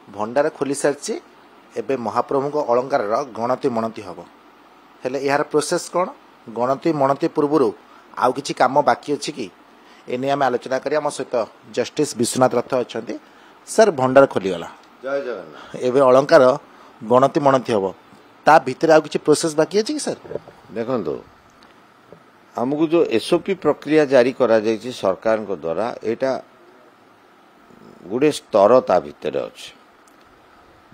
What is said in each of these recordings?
भंडार खोली सारी एवं महाप्रभु को अलंकार गणति मणति हम हेले यार प्रोसेस कौन गणति मणति पूर्वर आउ कि कम बाकी अच्छी कि एने आम आलोचना करिया मो सहित जस्टिस विश्वनाथ रथ अच्छा सर भंडार खोलीगला जय जगन्नाथ एवं अलंकार गणति मणति हम ता भितर आउ कि प्रोसेस बाकी अच्छी कि सर देखो आमको जो एसओपी प्रक्रिया जारी करा जायछि सरकार को द्वारा एटा गोटे स्तर ता भितर अच्छे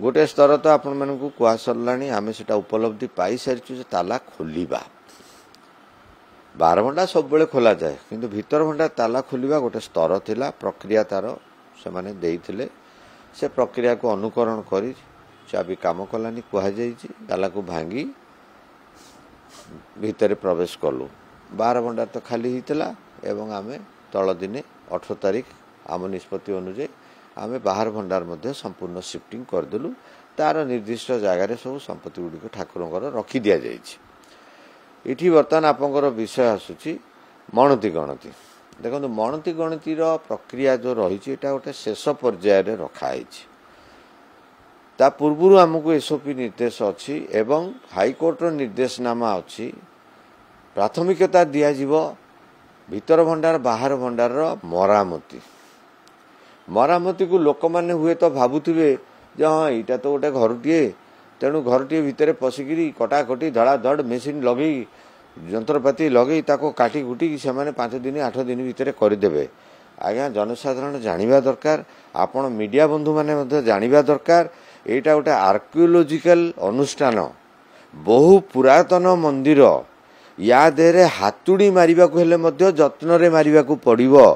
गोटे स्तर तो आपण मानक कह सरलानी आम से उपलब्धि पाई सारी ताला खोलिबा 12 घंटा सब बेले खोला जाए किंतु भीतर घंटा ताला खोलिबा गोटे स्तर थिला प्रक्रिया तार से माने देइथिले से प्रक्रिया को अनुकरण करी चाबी काम कलानी कह जाइछि ताला को भांगी भीतर प्रवेश कलु 12 घंटा तो खाली होता एवं आम तल दिने 18 तारिख आम निष्पत्ति अनुଯାयी आम बाहर भंडार मध्य संपूर्ण शिफ्टिंग करदेलु तार निर्दिष्ट जगार सब संपत्ति गुड़िक ठाकुर रखी दि जाइए बर्तमान आपंकर विषय आसूची मणति गणति देखो मणति गणतिर प्रक्रिया जो रही गोटे शेष पर्याय रखाई ता पूर्व आमको एसओपी निर्देश अच्छी एवं हाईकोर्टर निर्देशनामा अच्छी प्राथमिकता दिज्व भीतर भंडार बाहर भंडार मरामती मरामती को लोक मैंने हुए तो भावुवे हाँ यहाँ तो गोटे घरटीए तेणु घरटीए भितर पशिकी कटाकटी धड़ाधड़ मेसीन लगे जंत्रपाति लगे काटी कुटी से 5 दिन 8 दिन भितर करदे आज्ञा जनसाधारण जानिबा दरकार आपण मीडिया बंधु माने जानिबा दरकार एटा गोटे आर्कियोलोजिकल अनुष्ठान बहु पुरातन मंदिर या देहरे हातुड़ी मारिबा को हेले मध्य जत्न रे मारिबा को पड़िबो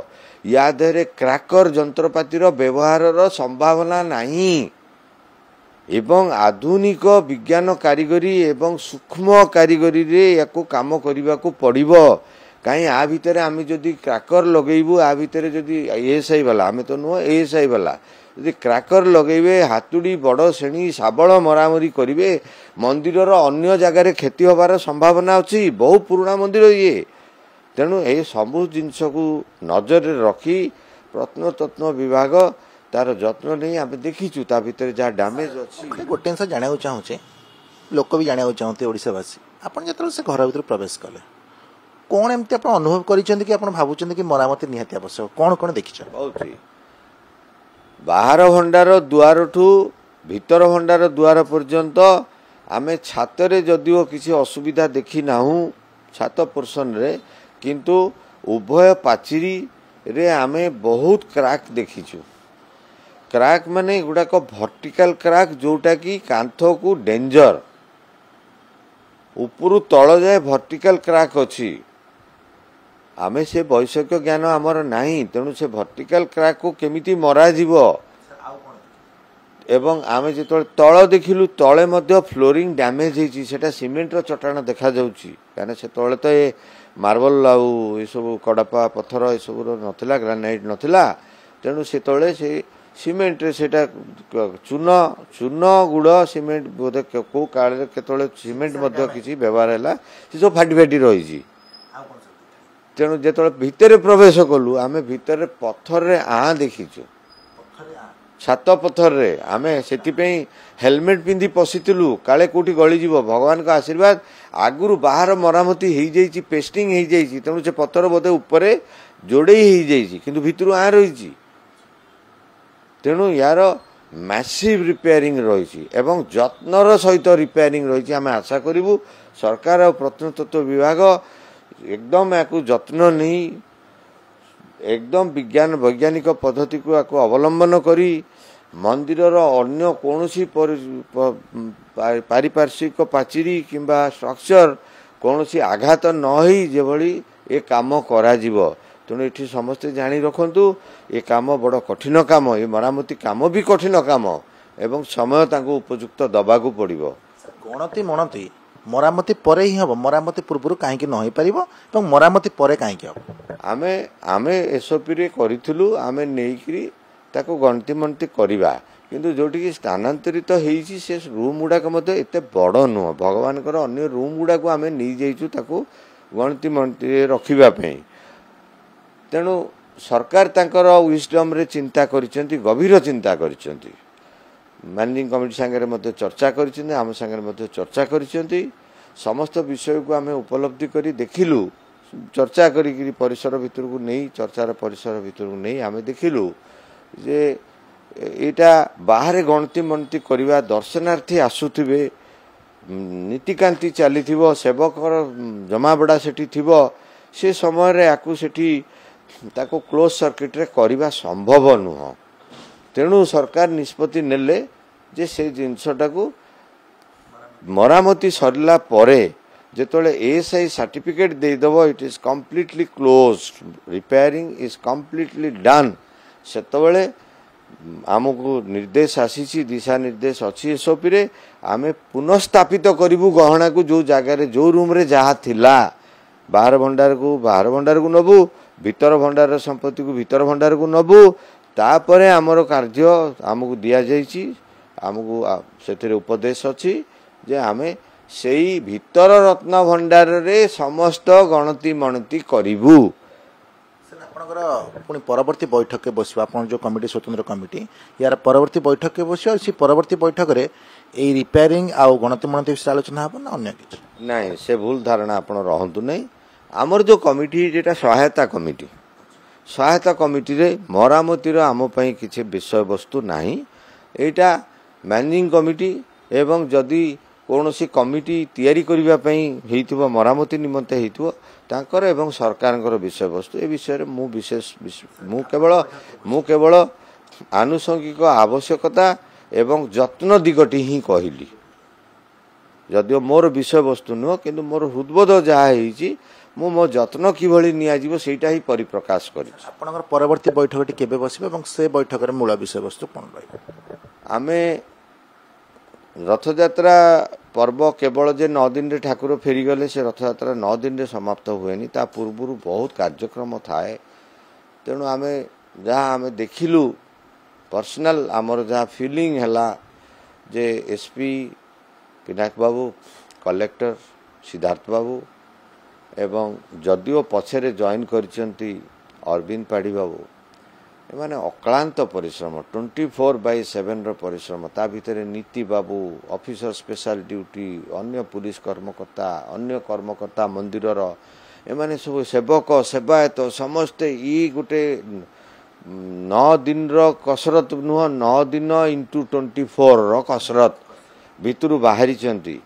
या देहरे क्रैकर जंत्रपातिर व्यवहार संभावना नहीं एवं आधुनिक विज्ञान कारीगरी एवं सूक्ष्म कारीगरी रे याको काम करबा को पड़िबो कहीं आ भितर आम जदि क्रैकर लगेबू आ भितर जदि एएसआई वाला आम तो नुह एएसआई वाला यदि क्रैकर लगेबे हातुड़ी बड़ श्रेणी शाबल मरामरी करेंगे मंदिर अन्य जगार क्षति होबार संभावना अच्छी बहु पुराना मंदिर ये तेणु ये सबू जिनस को नजर रखी प्रत्नतत्व विभाग तार जत्न नहीं आम देखीचु ता भितर जहाँ डैमेज अच्छी गोटे जिन जाना चाहूँचे लोक भी जाना चाहते ओडावासी आपड़ जो से घर भर प्रवेश कले कौन एमती आप अनुभव कर भावुं कि मरामती निहाती आवश्यक कौन कौन देखी बहुत बाहर भंडार दुआर ठू भीतर भंडार दुआर पर्यंत आमे छातरे जदिओ किसी असुविधा देखी नाहू छात पोर्शन रे किंतु उभय पाचिरी रे आमे बहुत क्राक देखीचु क्राक माने गुड़ाक वर्टिकल क्राक जोटा कि कांथ को डेंजर उपरु तल जाए वर्टिकल क्राक अच्छी आमे से वैषयिक ज्ञान आमर नहीं तेणु से वर्टिकल क्राक को केमिति मरा जीवो एवं आमे जो तल देखिलु तले मध्य फ्लोरिंग डैमेज होती सेटा सीमेंट रो चट्टाण देखा जाउची काने से तले तो ये मार्बल आउ ये सब कड़पा पत्थर ये सब नथिला ग्रानाइट नथिला तेणु से तले से सीमेंट रे सेटा चून चून गुड़ सीमेंट बोधे को काल केतले सीमेंट मध्य किसी व्यवहार है से सब फाटी फाटी रही तेणु जो भितर प्रवेश कलु आम भितर पत्थर रे आँ देखीचु छात पत्थर रे आमे सेतिपई हेलमेट पिंधि पशिलु काले कोठी गली जीव भगवान का आशीर्वाद आगुरु बाहर मरामती हो जाइए पेस्टिंग हो जाइए तेणु से पत्थर बोधे उपरे जोड़े हो जाइए किंतु भितर आँ रही तेणु यार मैसिव रिपेयरिंग रही एवं जत्नर सहित रिपेयरिंग रही आम आशा करूँ सरकार और प्रत्नतत्व विभाग एकदम या जत्न नहीं एकदम विज्ञान वैज्ञानिक पद्धति को अवलंबन करी मंदिर अन्य कौन पारिपार्श्विक पाचिरी किंबा स्ट्रक्चर कौन आघात न होई जेभली ए काम करा जीवो तेणु ये समस्ते जानी रखु ये काम बड़ कठिन काम ये मरामती काम भी कठिन काम एवं समय तांको उपयुक्त दबाकू पड़ो गणति मणति मरामती परे ही हम मरामती पूर्व कहीं न हो पार मरामती परे कहीं हम आमे आमे एसओपी रे करिथुलु आमे नेइकरी ताको गणति मनति करिबा किंतु जोटी की स्थानांतरित होईची से रूम गुडा को मते एते बड़ नुह भगवान कर अन्य रूम गुडा को आमे नै जाइछु ताको गणति मनति रखिबा पई तेणु सरकार तांकर विजडम रे चिंता करिसेंती गभीर चिंता करिसेंती मैनेजिंग कमिटी सागर चर्चा कर आम सागर चर्चा कर समस्त विषय को आम उपलब्धि कर देखिलु चर्चा करी परिसर भितर को नहीं चर्चार परिसर भितर को नहीं आम देखिलु जे एटा बाहर गणति मनती करवा दर्शनार्थी आसुथिबे नीतिकांति चली सेवकर जमाबड़ा सेठी थिबो से समय रे आकु सेठी ताको क्लोज सर्किट रे करवा संभव नुह तेणु सरकार निष्पत्ति नेले जे से जिनसटा को मरामती सरला परे जेतोले एएसआई सर्टिफिकेट दे दबो it is completely closed repairing is completely done सेतबेले आमको निर्देश आसी दिशा निर्देश अच्छी एसओपी रे आमे पुनर्स्थापित करिबु गहना को जो जगह जो रूम रे जहा थिला बाहर भंडार को नबु भीतर भंडार संपत्ति को भीतर भंडार को नबु तापरे आमर कार्य आमको दिया जाइछि आमको सेथिरे उपदेश अछि जे आमे सेई भीतर रत्न भंडार रे समस्त गणति मणति करिबु पुणी परवर्ती बैठक के बस जो कमिटी स्वतंत्र कमिटी यार परवर्ती बैठक के बस परवर्ती बैठक रे ए रिपेयरिंग आ गणति मनति विषय आलोचना हबो ना अन्य किछ नहीं से भूल धारणा आपण रहंतु नहीं आमर जो कमिटी जेटा सहायता कमिटी रे मरामती रो आम पई किछि विषय वस्तु नाही एटा मैनेजिंग कमिटी एवं जदि कौनसी कमिटी तैयारी करबा पई हेइथिबो मरामती निमंते हेइथिबो तांकर एवं सरकारଙ୍କର विषय वस्तु ए विषय मु विशेष मु केवल आनुषंगिक आवश्यकता एवं जत्न दिगटी ही कहली जदिओ मोर विषय वस्तु नुह किंतु मोर हृदबोध जहा हेइची मो जत्न किभଳି नियाजिबो सेटा ही परिप्रकाश करी आपनकर परवर्ती बैठकटी केबे बसिबे एवं से बैठक रे मूल विषय वस्तु कोन रहइबो आमे रथयात्रा पर्व केवल जे 9 दिन रे ठाकुर फेरी गले से रथयात्रा 9 दिन रे समाप्त हुएनी ता पूर्व बहुत कार्यक्रम थाए तेणु आमे जहाँ आमे देखिलु पर्सनल आमर जहाँ फीलिंग हैला जे एसपी पिनाक बाबू कलेक्टर सिद्धार्थ बाबू एवं जदिओ पछरे जॉइन करचंती अरविंद पाड़ी बाबू एमाने अक्लांत परिश्रम 24/7 रो परिश्रम ता भितरे नीति बाबू ऑफिसर स्पेशल ड्यूटी अन्य पुलिस कर्मकर्ता मंदिर रो एमाने सब सेवक सेवायत समस्ते ई गुटे 9 दिन रो कसरत नुह 9 दिन इंटू 24 रो कसरत भितरु बाहरी चंती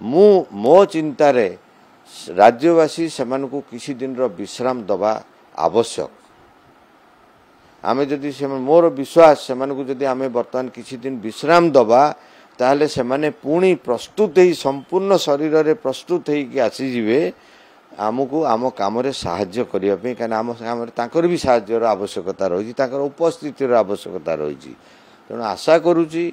मो चिंता रे राज्यवासी सेमान को किसी दिन रो विश्राम दबा आवश्यक आमे जदि मोर विश्वास सेमान को जदि आमे वर्तमान किसी दिन विश्राम दबा ताहले सेमाने पुणी प्रस्तुत ही संपूर्ण शरीर रे प्रस्तुत ही कि आसी जिवे आमको आम काम रे सहाय्य करिया पे काना आम काम रे ताकर भी सहाय्य रो आवश्यकता रही ताकर उपस्थिति रो आवश्यकता रही तेणु आशा करूची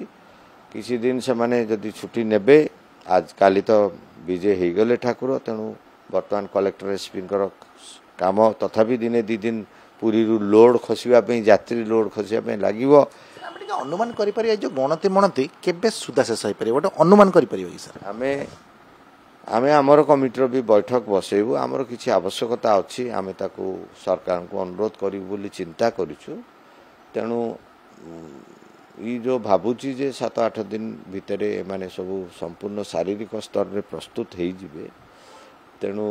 किसी दिन सेमाने जदि छुट्टी नेबे आज काली तो विजय हो गले ठाकुर तेणु वर्तमान कलेक्टर एसपी काम तथापि दिने 2 दिन पुरी लोड खसवा यात्री लोड खसवा लगे अनुमान करें जो गणति मणति केबे सुधा शेष हो पारे गोटे अनुमान करें सर आमे आमर कमिटर भी बैठक बसैबू आमर किसी आवश्यकता अच्छी आमे ताकू सरकार को अनुरोध करू बोली चिंता करूँ तेणु ये जो भावुची जे 7-8 दिन भितरे माने सब संपूर्ण शारीरिक स्तर रे प्रस्तुत हो जिवे तेणु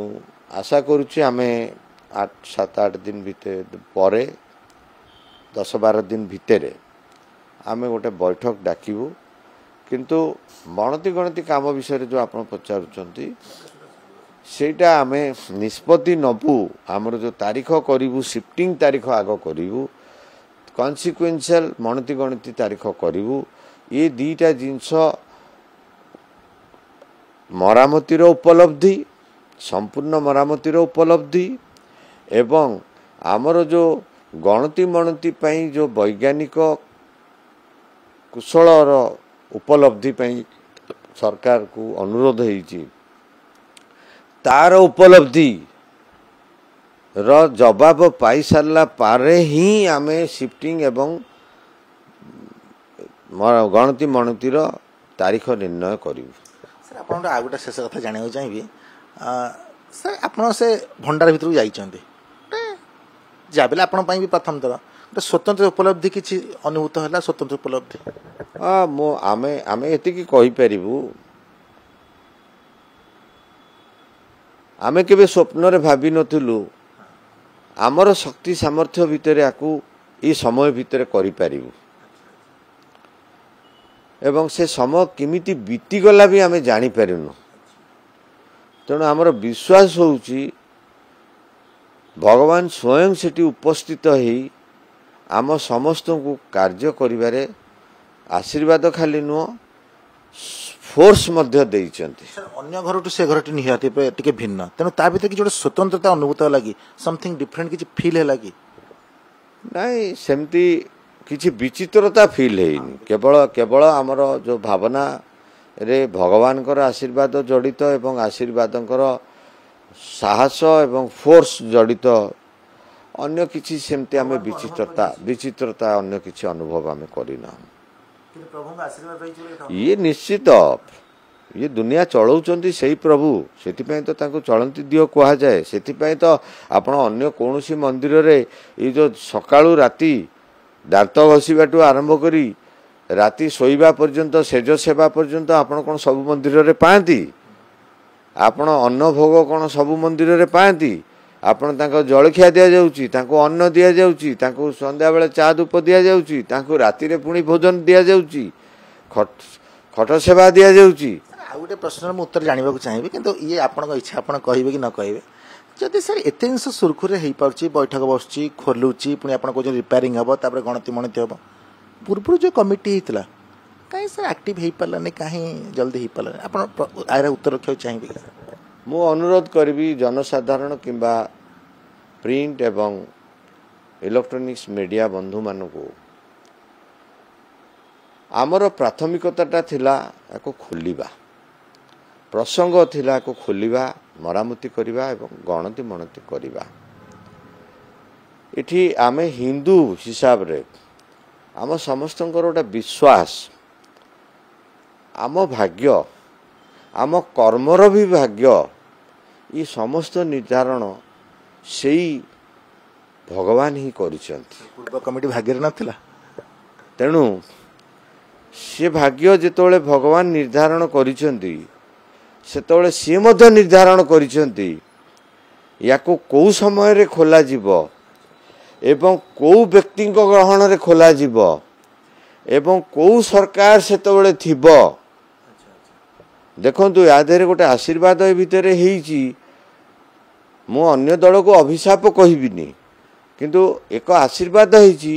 आशा करुच्ची आमे 7-8 दिन भितर परे 10-12 दिन भितरे आमे गोटे बैठक डाकिबू किंतु गणति काम विषय जो आप पचारुचंती सेटा आमे निष्पत्ति नबू आमर जो तारीख करिवु शिफ्टिंग तारीख आग करिवु कॉन्सिक्वेंशियल गणति तारीख करिवु ये दीटा जिनस मरामतिर उपलब्धि संपूर्ण मरामतिर उपलब्धि एवं आमर जो गणति पई जो वैज्ञानिक कुशल उपलब्धि पई सरकार को अनुरोध होईची तार उपलब्धि र जवाब पाई सारला पारे ही आमे शिफ्टिंग एवं गणति मणतिर तारीख निर्णय करू सर आप आ गोटे शेष कथा जाना चाहिए सर आप से भंडार भीतर जाइए जहाँ आप प्रथम थर स्वतंत्र उपलब्धि किसी अनुभूत है स्वतंत्र उपलब्धि आमे एतिकी कहि परिबु आमे केबे स्वप्न रे भाबी नथिलु आमर शक्ति सामर्थ्य भितर आकु ई समय भितर करि परिबु एवं से समय किमिति बीती गला भी आमे जानि परिनु तेणु आमर विश्वास होउची भगवान स्वयं सेठी उपस्थित ही आम समस्त को कार्य करिबारे आशीर्वाद खाली नुह फोर्स मध्य देइचंती अन्य घर से घर निहाती टिके भिन्न तेणु ता भीतर कि स्वतंत्रता अनुभूत लगी समथिंग डिफरेंट किसी फील है लगी नहीं सेमती किसी विचित्रता फील हेनी केवल केवल आमर जो भावना रे भगवान कर आशीर्वाद जड़ित एवं आशीर्वाद साहस एवं फोर्स जड़ित अन्य किसी सेमती आमे विचित्रता अन्य किसी अनुभव आमे करिना ये निश्चित ये दुनिया चलाउचंती सही प्रभु सेतिपय तो तांको चलंती दियो कहा जाए सेतिपय तो आपण अन्य कोनोसी मंदिर रे ये जो सकाळू राती दांत घसीबाटू आरंभ करी राती सोईबा पर्यंत सेज सेवा पर्यंत आपण कोन सब मंदिर रे पांती आपण अन्न भोग कोन सब मंदिर रे पांती आपण तांको जलखिया दिया जाउची तांको अन्न दिया जाउची तांको संध्या बेले चा धूप दिया जाउची तांको राती रे पुणी भोजन दिया जाउची खट सेवा दिया जाउची आ गोटे प्रश्न मु उत्तर जानिबा को चाहिबे किंतु ये आपन इच्छा आपन कहिबे कि न कहिबे जदि सर एते जिनस सुरखुरे हेई पाउची बैठक बसची खोलुची पुणी आपन को रिपेयरिंग हबो तापर गणति मणति हबो पूर्व जो कमिटी हेतला काहे सर एक्टिव हेई पालाने काहे जल्दी हेई पालाने आपन आयर उत्तर रखियो चाहिबे मु अनुरोध करबी जनसाधारण किंबा प्रिंट एवं इलेक्ट्रॉनिक्स मीडिया बंधु मानको आमर प्राथमिकता थिला एको खोलिबा प्रसंग थिला एको खोलिबा मरामती करिबा एवं गणति मणति करिबा इठी आमे हिंदू हिसाब रे आम समस्तंकर गोटे विश्वास आम भाग्य आम कर्मर भी भाग्य ये समस्त निर्धारण से भगवान ही करिसंती पूर्व कमिटी भाग्य नथिला तेणु से भाग्य जेतोले भगवान निर्धारण करिसंती सेतोले से मध्य निर्धारण करिसंती याको को समय रे खोला जीवो एवं को व्यक्ति ग्रहण रे खोला जीवो एवं को सरकार सेतोले थिबो देखंतु या देरे गोटे आशीर्वाद ए भितर हेची मु अन्य दल को अभिशाप कहिबिनी किंतु एक आशीर्वाद हेची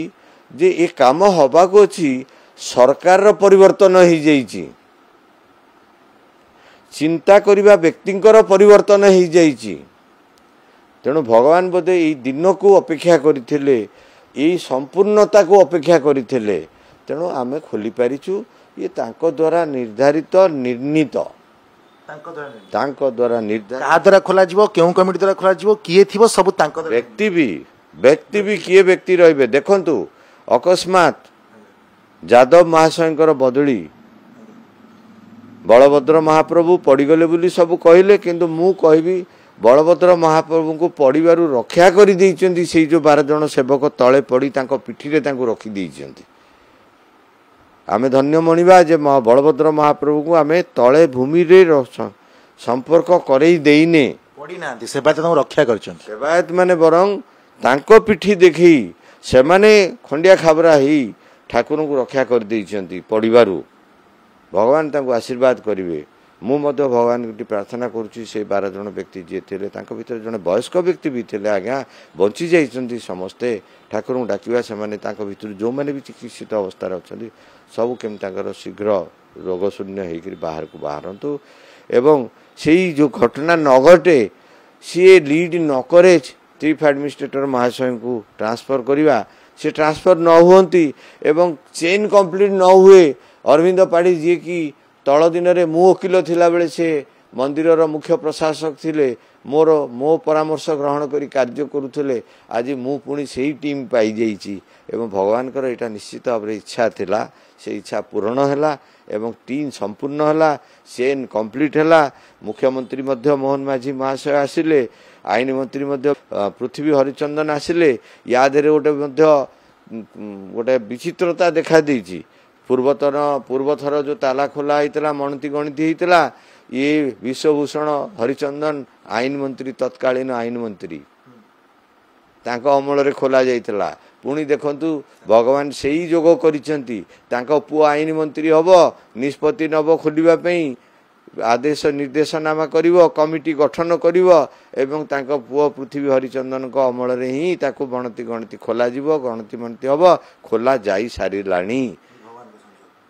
जे ए काम हबा को अछि सरकार रो परिवर्तन हो जाइछि चिंता करिबा व्यक्तिंकर परिवर्तन हो जाइछि तेणु भगवान बोधे ये दिन को अपेक्षा करथिले ये संपूर्णता को अपेक्षा करथिले तेणु आमे खोली पारिछु ये तांको द्वारा निर्धारित निर्णीत तांको द्वारा निर्धारित कहा द्वारा खोला जीवो केउ कमिटी द्वारा खोला जीवो किए थिबो सब तांको व्यक्ति भी किए व्यक्ति रहिबे देखंतु अकस्मात यादव महाशयकर बदली बलभद्र महाप्रभु पड़गले बोली सब कहले किंतु मु कहबी बलभद्र महाप्रभु को पड़िबारु रक्षा करि दैचंती से जो 12 जन सेवक तले पड़ी तांको पिठी रे तांको रखी दैचंती आमे धन्य मणिबा जे बलभद्र महाप्रभु को आमे तले भूमि रे संपर्क करई देइने पड़ी नांती सेवायत रक्षा करछन सेवायत माने बरंग तांको पिठी देखी से माने खंडिया खाबरा ही ठाकुर को रक्षा कर दैचंती पड़िबारु भगवान तांको आशीर्वाद करिवे मु मध्य भगवान की प्रार्थना करुच्ची से 12 जन व्यक्ति जी थे भीतर जड़े वयस्क व्यक्ति भी थे आज्ञा बंची जाइए समस्ते ठाकुर को डाकिवा से भीतर जो मैंने भी चिकित्सित अवस्था अच्छा सब केम शीघ्र रोग शून्य होकर बाहर को बाहरतु एवं से जो घटना न घटे सी लीड न करे चीफ एडमिनिस्ट्रेटर महाशय को ट्रांसफर करवा से ट्रांसफर न हुंती एवं चेन कंप्लीट न हुए अरविंद पाढ़ी जी की तल दिन में मु वकिल थिला बेले से मंदिर मुख्य प्रशासक थिले मो परामर्श ग्रहण करी कार्य करुले आज मु पुणी से टीम पाई जाइए एवं भगवान कर यहाँ निश्चित भाव इच्छा थिला से इच्छा पूर्ण है एवं टीम संपूर्ण है चेन कंप्लीट है मुख्यमंत्री मध्य मोहन माझी महाशय आसिले आईन मंत्री मध्य पृथ्वी हरिचंदन आसिले या गोटे गोटे विचित्रता देखा देइछि पूर्वथर जो ताला खोला होता मणति गणति होता ये विश्वभूषण हरिचंदन आईन मंत्री तत्कालीन आईन मंत्री तांको अमल रे खोला जाइतला पुणी देखंतु भगवान सेही जोग करिसेंती तांको पुओ आईन मंत्री हबो निष्पत्ति नब खोलिबा पई आदेश निर्देशनामा करिवो कमिटी गठन करिवो एवं तांको पुओ पृथ्वी हरिचंदन को अमल रे ही ताको गणति गणति खोला जिवो गणति मनति हबो खोला जाई सारिलाणी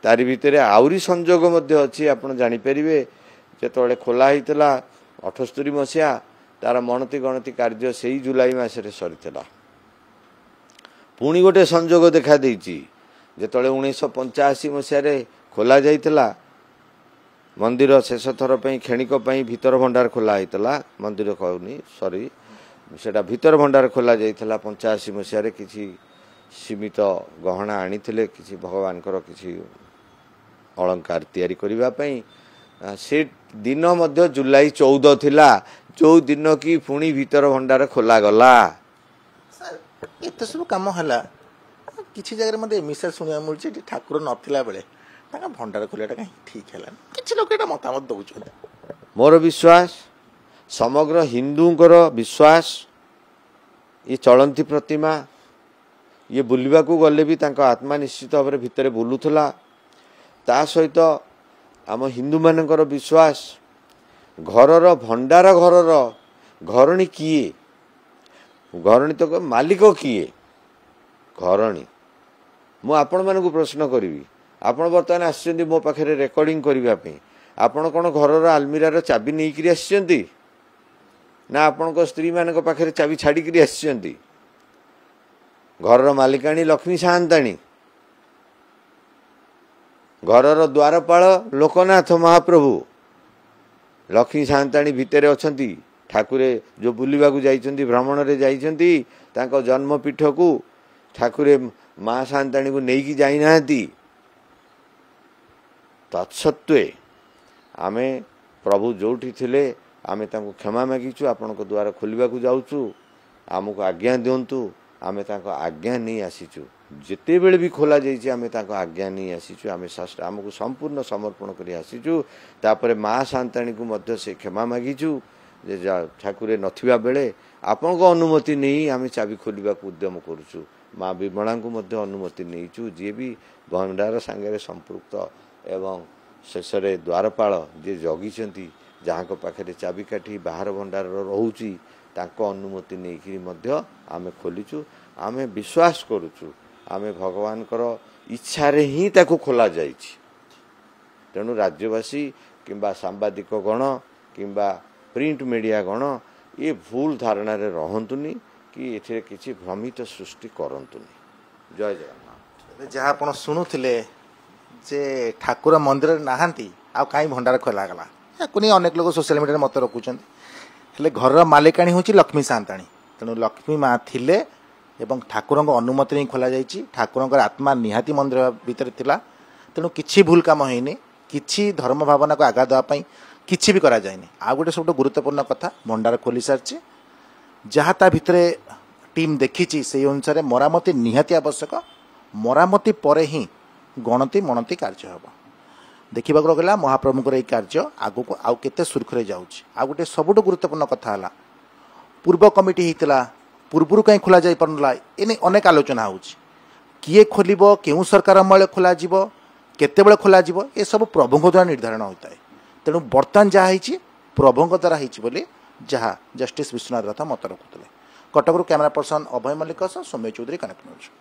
तारि भितरे आउरी संजोग मध्य अछि आपण जानि परिबे जेतोळे खोला हितला 78 मसिया तार मणति गणति कार्य सेही जुलाई मासरे सरितला पुणी गोटे संजोग देखा देइछि जेतोळे 1985 मसिया रे खोला जाइतला मंदिर शेष थर पई खेणिक पई भीतर भंडार खोला हितला मंदिर कहउनी सॉरी सेटा भीतर भंडार खोला जाइतला 85 मसिया रे किछि सीमित गहना आनिथिले किछि भगवान कर किछि अलंकार तैयारी करिबा पई से दिन मध्य जुलाई 14 थिला जो दिन की पुणी भीतर भंडार खोला गला एत सब काम हला किछि जगह मते मिसर सुनिया मुलछि ठाकुर नथिला बेले ताका भंडार खोलियाटा काई ठीक हला किछि लोक एटा मतामत दउछन मोर विश्वास समग्र हिंदूंकर विश्वास ये चलंती प्रतिमा ये बुलवा को गले भी तांको आत्मा निश्चित भाव भितर बुलुथला ता सहित आम हिंदू मानकर विश्वास घरर भंडार घरर घरणी किए घरणी तो मालिक किए घरणी मु आपण मानकु प्रश्न करी आपण बर्तमान आछियंती मो पाखरे रेकॉर्डिंग करिवा पे आपण कोन घरर आलमीरार चाबी नै करी आछियंती ना आपण को स्त्री मानक पाखरे चाबी छाडी करी आछियंती घरर मालिकाणी लक्ष्मी साहंताणी घरर द्वारपाल लोकनाथ महाप्रभु लक्ष्मी साहंताणी भितर अछंती ठाकुरे जो बुलिबा को जाइछंती भ्रमण रे जाइछंती तांको जन्मपीठ को ठाकुरे माँ साहंताणी को नेकी जाई नाहंती तत्सत्वे आमे प्रभु जोठी थिले आमे तांको क्षमा मागिछु आपण को द्वार खोलिबा को जाउछु आमको आज्ञा दियंतु आमे तांको आज्ञा नहीं आसीछु जिते बेले भी खोला जाइछि आमे तांको आज्ञा नहीं आसीछु आमे शास्त्र आमको संपूर्ण समर्पण करी आसीछु तापरे माँ साहंताणी को मध्य से क्षमा मागिछु जे ठाकुरे नथिबा बेले आपण को अनुमति नहीं आमे चाबी खोलिबा को उद्यम करूछु माँ विमला को मध्य अनुमति नहींचु जे भी भंडार सांगे संपृक्त एवं शेष द्वारपाल जे जगिछंती जहाँ को पाखे चाबी काठी बाहर भंडार रोची तांको अनुमति नहीं मध्य आमे खोलीचु आमे विश्वास करूचु आमे भगवान कर इच्छा रे ही ताको खोला जाइछि तेणु राज्यवासी किंबा सांबादिक गण किंबा प्रिंट मीडिया गण ये भूल धारणा रे रहंतुनी कि एथे किछि भ्रमित सृष्टि करंतुनी जय जगन्नाथ जहाँ आपण शुणुले जे ठाकुर मंदिर नाहांती आ काई भंडार खोला गला याकु नहीं अनेक लोग सोशल मीडिया मत रखुचंती हेले घर मालिकाणी होची लक्ष्मी साहंताणी तेणु लक्ष्मी माँ थिले एवं ठाकुर अनुमति नहीं खोला जाइछि ठाकुर आत्मा निहाती मंदिर भितर थिला तेणु किछि भूल काम होइनी किछि धर्म भावना को आघात देवाई किछि भी करा जायनी आ गोटे सब गुरुत्वपूर्ण कथा भंडार खोली सारछि जहाँ ता भितरे टीम देखी से अनुसार मरामती निहाती आवश्यक मरामती परे ही गणति मणति कार्य हम देखा गला महाप्रभुଙ୍କର এই कार्य आगको आउ केते सुरखुरे जाउछि आ गोटे सबुठ गुरुत्वपूर्ण कथा हला पूर्व कमिटी हितला पूर्वरु कहीं खोला जाई परनला एने अनेक आलोचना होउछि किए खोलिबो केउ सरकार अमले खोला जिवो केते बेले खोला जिवो ए सब प्रभुଙ୍କ द्वारा निर्धारण होता है तेणु बर्तमान जहाँ होइछि प्रभुଙ୍କ द्वारा होइछि बोली जहाँ जस्टिस विश्वनाथ रथ मत रखुतले कटकरू कैमरा पर्सन अभय मल्लिक सौम्य चौधरी कनेक्ट।